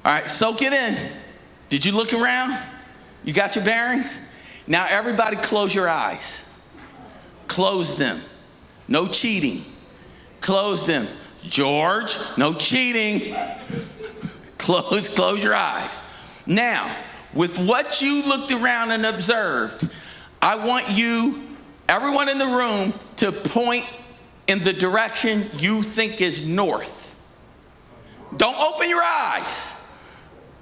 All right, soak it in. Did you look around? You got your bearings? Now everybody close your eyes. Close them. No cheating. Close them. George, no cheating. Close your eyes. Now, with what you looked around and observed, I want you, everyone in the room, to point in the direction you think is north. Don't open your eyes.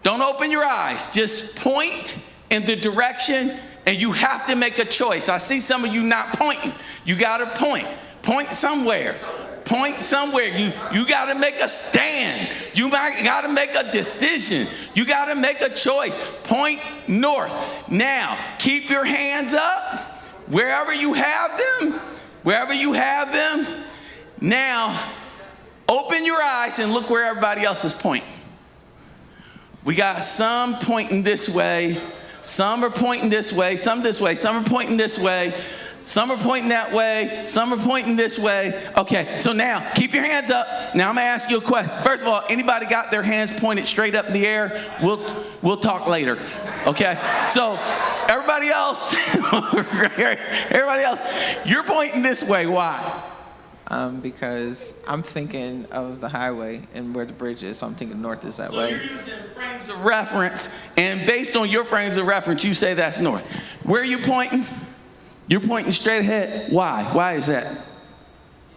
Don't open your eyes. Just point in the direction, and you have to make a choice. I see some of you not pointing. You got to point. Point somewhere. Point somewhere. You got to make a stand. You got to make a decision. You got to make a choice. Point north. Now, keep your hands up wherever you have them. Wherever you have them. Now, open your eyes and look where everybody else is pointing. We got some pointing this way, some are pointing this way, some this way, some are pointing this way, some are pointing that way, some are pointing this way. Okay, so now keep your hands up. Now I'm gonna ask you a question. First of all, anybody got their hands pointed straight up in the air? We'll talk later. Okay, so everybody else, you're pointing this way. Why? Because I'm thinking of the highway and where the bridge is, so I'm thinking north is that way. So you're using frames of reference, and based on your frames of reference, you say that's north. Where are you pointing? You're pointing straight ahead. Why? Why is that?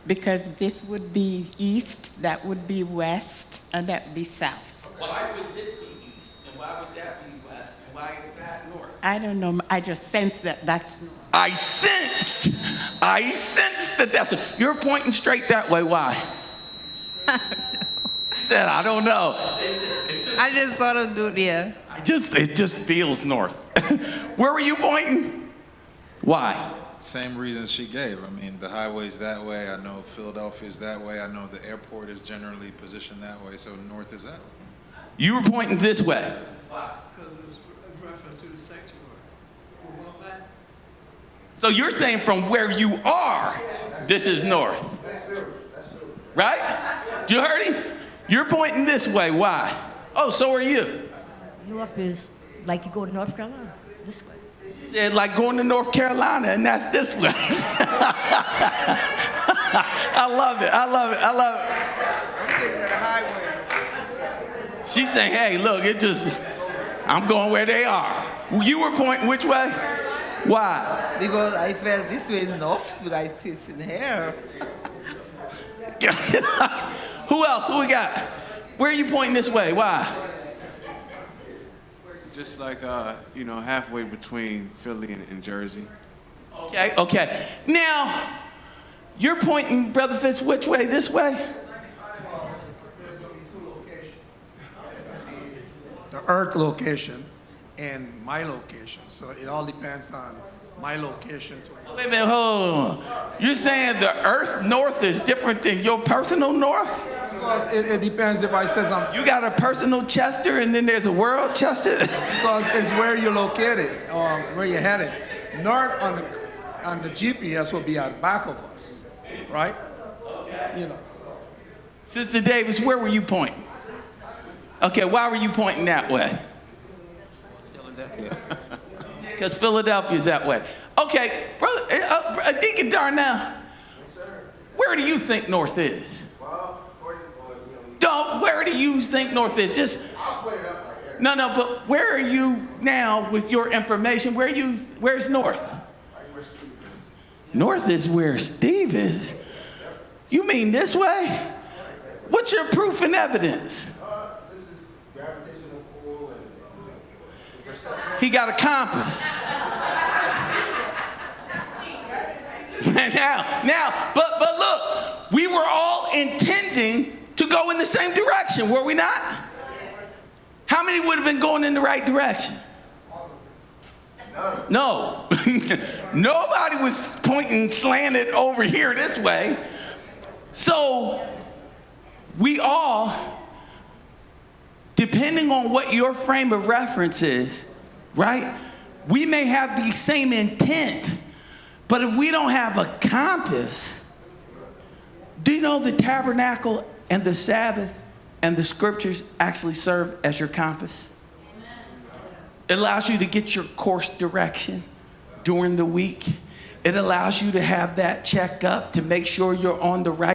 Because this would be east, that would be west, and that would be south. Why would this be east, and why would that be west, and why is that north? I don't know. I just sense that that's north. I sense that that's, you're pointing straight that way. Why? She said, I don't know. I just thought of doing, yeah. It just feels north. Where were you pointing? Why? Same reasons she gave. I mean, the highway's that way. I know Philadelphia's that way. I know the airport is generally positioned that way. So north is that way. You were pointing this way. Why? Because it was a reference to the sanctuary. Well, back. So you're saying from where you are, this is north. Right? You heard him? You're pointing this way. Why? Oh, so are you. North is like you go to North Carolina, this way. He said like going to North Carolina, and that's this way. I love it. I love it. I love it. I'm thinking of the highway. She's saying, hey, look, I'm going where they are. You were pointing which way? Why? Because I felt this way is north, but I taste in here. Who else? Who we got? Where are you pointing this way? Why? Just like, halfway between Philly and Jersey. Okay. Now, you're pointing, Brother Fitz, which way? This way? The earth location and my location. So it all depends on my location. Wait a minute, hold on. You're saying the earth north is different than your personal north? Because it depends if I say something. You got a personal Chester and then there's a world Chester? Because it's where you're located, or where you're headed. North on the GPS will be at the back of us, right? You know. Sister Davis, where were you pointing? Okay, why were you pointing that way? Philadelphia. Because Philadelphia's that way. Okay, brother, Deacon Darnell, where do you think north is? Where do you think north is? No, but where are you now with your information? Where's north? North is where Steve is. You mean this way? What's your proof and evidence? This is gravitational pull and He got a compass. But look, we were all intending to go in the same direction, were we not? How many would have been going in the right direction? No. Nobody was pointing slanted over here this way. So we all, depending on what your frame of reference is, right? We may have the same intent, but if we don't have a compass, do you know the tabernacle and the Sabbath And the scriptures actually serve as your compass. It allows you to get your course direction during the week. It allows you to have that checkup to make sure you're on the right